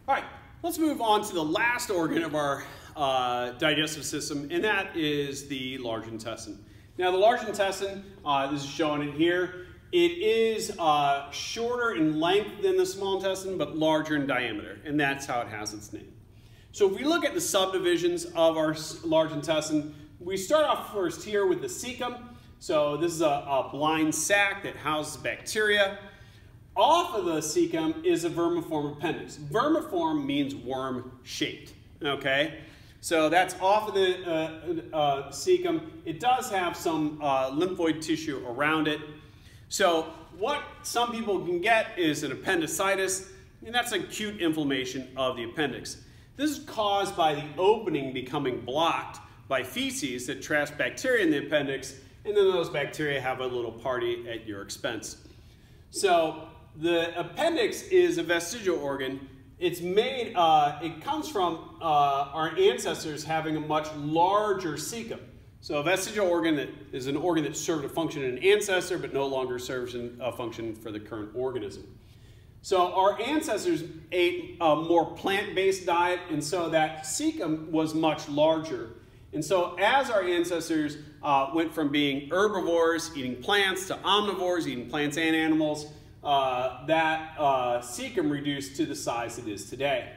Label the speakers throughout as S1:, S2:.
S1: All right, let's move on to the last organ of our digestive system, and that is the large intestine. Now, the large intestine, this is shown in here, it is shorter in length than the small intestine, but larger in diameter, and that's how it has its name. So if we look at the subdivisions of our large intestine, we start off first here with the cecum. So this is a blind sac that houses bacteria. Off of the cecum is a vermiform appendix. Vermiform means worm-shaped, okay? So that's off of the cecum. It does have some lymphoid tissue around it. So what some people can get is an appendicitis, and that's acute inflammation of the appendix. This is caused by the opening becoming blocked by feces that traps bacteria in the appendix, and then those bacteria have a little party at your expense. So the appendix is a vestigial organ. It's made, it comes from our ancestors having a much larger cecum. So a vestigial organ that is an organ that served a function in an ancestor but no longer serves a function for the current organism. So our ancestors ate a more plant-based diet, and so that cecum was much larger. And so as our ancestors went from being herbivores, eating plants, to omnivores, eating plants and animals, that cecum reduced to the size it is today.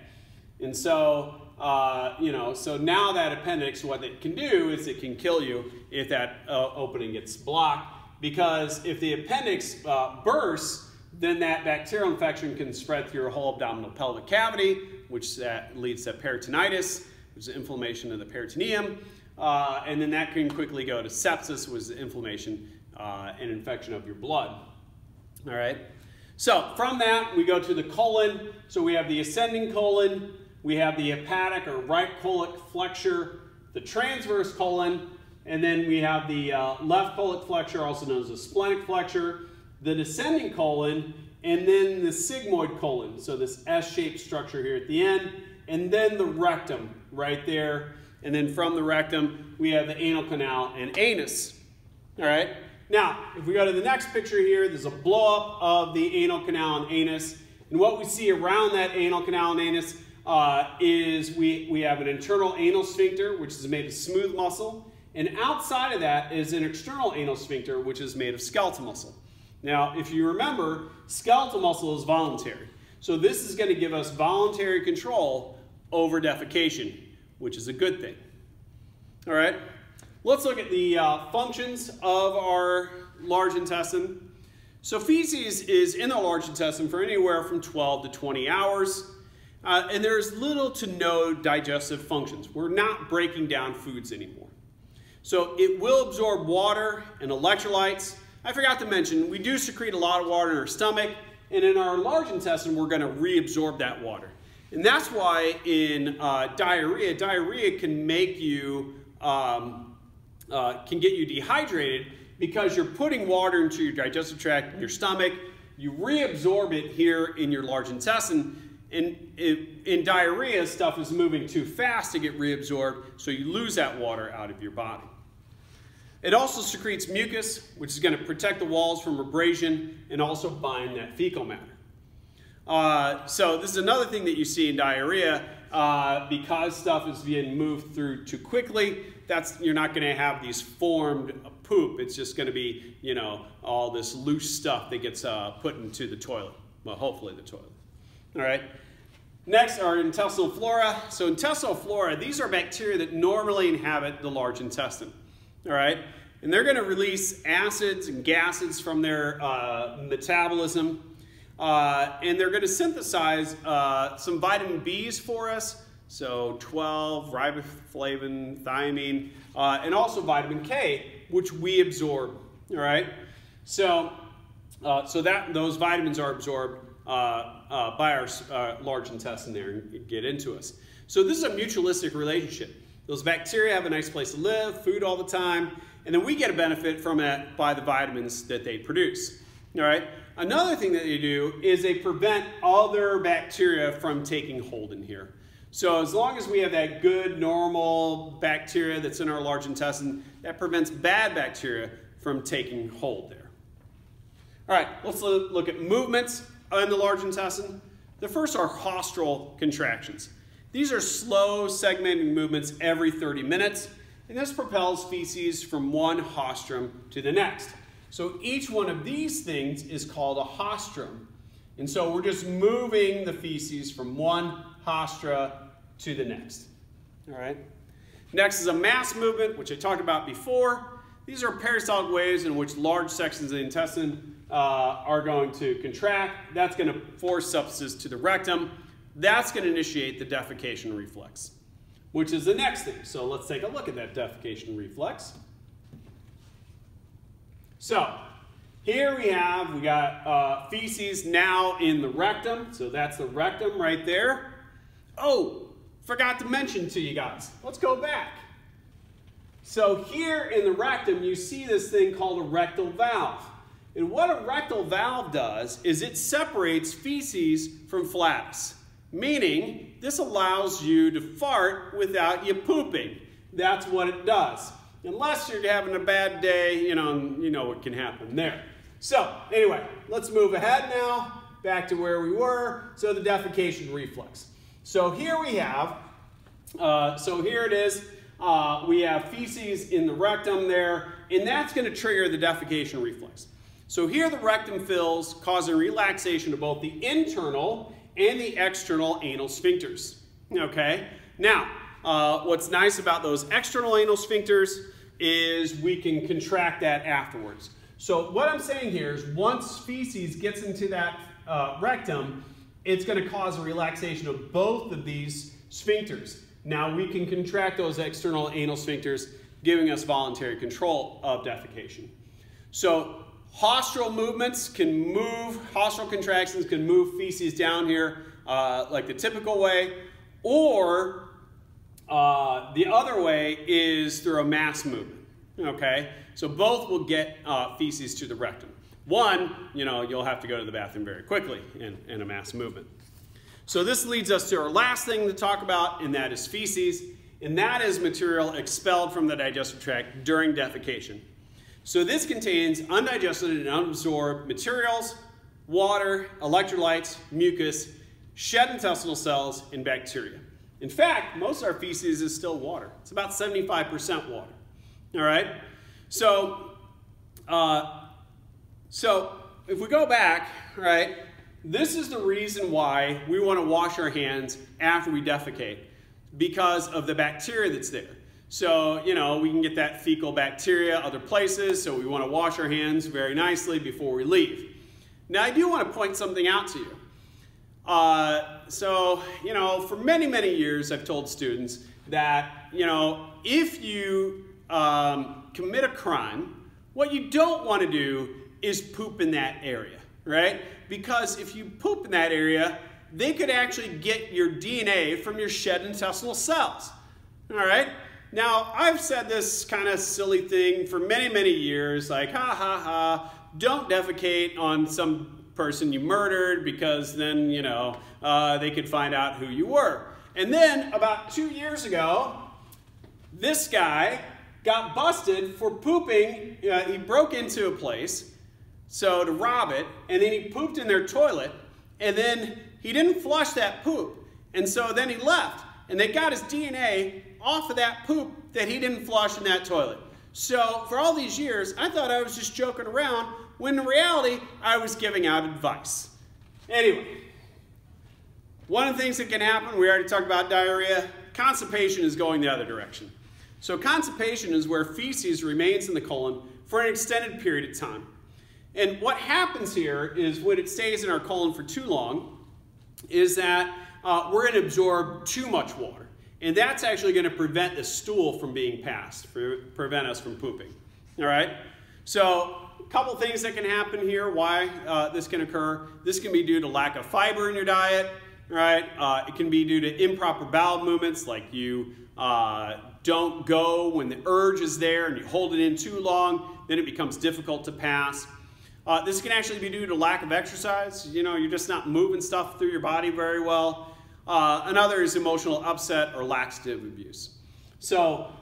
S1: And so, so now that appendix, what it can do is it can kill you if that opening gets blocked, because if the appendix bursts, then that bacterial infection can spread through your whole abdominal pelvic cavity, which leads to peritonitis, which is inflammation of the peritoneum, and then that can quickly go to sepsis, which is inflammation and infection of your blood. All right. So from that, we go to the colon. So we have the ascending colon, we have the hepatic or right colic flexure, the transverse colon, and then we have the left colic flexure, also known as the splenic flexure, the descending colon, and then the sigmoid colon. So this S-shaped structure here at the end, and then the rectum right there. And then from the rectum, we have the anal canal and anus. All right. Now, if we go to the next picture here, there's a blow-up of the anal canal and anus. And what we see around that anal canal and anus is we have an internal anal sphincter, which is made of smooth muscle. And outside of that is an external anal sphincter, which is made of skeletal muscle. Now, if you remember, skeletal muscle is voluntary. So this is going to give us voluntary control over defecation, which is a good thing. All right. Let's look at the functions of our large intestine. So feces is in the large intestine for anywhere from 12 to 20 hours. And there's little to no digestive functions. We're not breaking down foods anymore. So it will absorb water and electrolytes. I forgot to mention, we do secrete a lot of water in our stomach. And in our large intestine, we're going to reabsorb that water. And that's why in diarrhea can make you can get you dehydrated, because you're putting water into your digestive tract, your stomach, you reabsorb it here in your large intestine, and in diarrhea, stuff is moving too fast to get reabsorbed, so you lose that water out of your body. It also secretes mucus, which is going to protect the walls from abrasion and also bind that fecal matter. So this is another thing that you see in diarrhea, because stuff is being moved through too quickly. You're not going to have these formed poop. It's just going to be, all this loose stuff that gets put into the toilet. Well, hopefully the toilet. All right. Next are intestinal flora. So intestinal flora, these are bacteria that normally inhabit the large intestine. All right. And they're going to release acids and gases from their metabolism. And they're going to synthesize some vitamin B's for us. So 12, riboflavin, thiamine, and also vitamin K, which we absorb. All right. So those vitamins are absorbed by our large intestine there and get into us. So this is a mutualistic relationship. Those bacteria have a nice place to live, food all the time, and then we get a benefit from it by the vitamins that they produce. All right. Another thing that they do is they prevent other bacteria from taking hold in here. So as long as we have that good, normal bacteria that's in our large intestine, that prevents bad bacteria from taking hold there. All right, let's look at movements in the large intestine. The first are haustral contractions. These are slow segmenting movements every 30 minutes, and this propels feces from one haustrum to the next. So each one of these things is called a haustrum. And so we're just moving the feces from one haustra to the next. All right. Next is a mass movement, which I talked about before. These are peristaltic waves in which large sections of the intestine are going to contract. That's going to force substances to the rectum. That's going to initiate the defecation reflex, which is the next thing. So let's take a look at that defecation reflex. So here we got feces now in the rectum. So that's the rectum right there. Oh, forgot to mention to you guys. Let's go back. So here in the rectum, you see this thing called a rectal valve. And what a rectal valve does is it separates feces from flatus, meaning this allows you to fart without you pooping. That's what it does. Unless you're having a bad day, you know what can happen there. So anyway, let's move ahead now, back to where we were. So the defecation reflex. So here we have, here it is. We have feces in the rectum there, and that's going to trigger the defecation reflex. So here the rectum fills, causing relaxation of both the internal and the external anal sphincters. Okay? Now, what's nice about those external anal sphincters is we can contract that afterwards. So what I'm saying here is once feces gets into that rectum, it's going to cause a relaxation of both of these sphincters. Now we can contract those external anal sphincters, giving us voluntary control of defecation. So haustral movements can move, haustral contractions can move feces down here like the typical way, or the other way is through a mass movement. Okay, so both will get feces to the rectum. One, you'll have to go to the bathroom very quickly in a mass movement. So this leads us to our last thing to talk about, and that is feces, and that is material expelled from the digestive tract during defecation. So this contains undigested and unabsorbed materials, water, electrolytes, mucus, shed intestinal cells, and bacteria. In fact, most of our feces is still water. It's about 75% water. All right? So if we go back, right, this is the reason why we want to wash our hands after we defecate, because of the bacteria that's there. So, we can get that fecal bacteria other places, so we want to wash our hands very nicely before we leave. Now, I do want to point something out to you. For many, many years, I've told students that, if you commit a crime, what you don't want to do is poop in that area, right? Because if you poop in that area, they could actually get your DNA from your shed intestinal cells, all right? Now, I've said this kind of silly thing for many, many years, like, ha, ha, ha, don't defecate on some person you murdered because then, they could find out who you were. And then about 2 years ago, this guy got busted for pooping. He broke into a place to rob it, and then he pooped in their toilet, and then he didn't flush that poop. And so then he left, and they got his DNA off of that poop that he didn't flush in that toilet. So for all these years, I thought I was just joking around, when in reality, I was giving out advice. Anyway, one of the things that can happen, we already talked about diarrhea, constipation is going the other direction. So constipation is where feces remains in the colon for an extended period of time. And what happens here is when it stays in our colon for too long, is that we're going to absorb too much water. And that's actually going to prevent the stool from being passed, prevent us from pooping. All right? So a couple things that can happen here, why this can occur. This can be due to lack of fiber in your diet. Right? It can be due to improper bowel movements, like you don't go when the urge is there and you hold it in too long, then it becomes difficult to pass. This can actually be due to lack of exercise. You're just not moving stuff through your body very well. Another is emotional upset or laxative abuse. So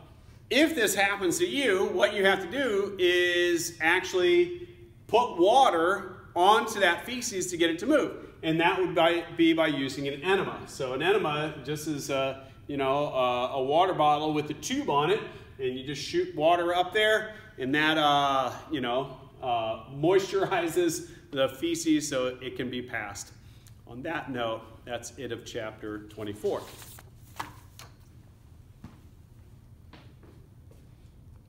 S1: if this happens to you, what you have to do is actually put water onto that feces to get it to move. And that would be by using an enema. So an enema just is a water bottle with a tube on it, and you just shoot water up there, and that moisturizes the feces so it can be passed. On that note, that's it of chapter 24.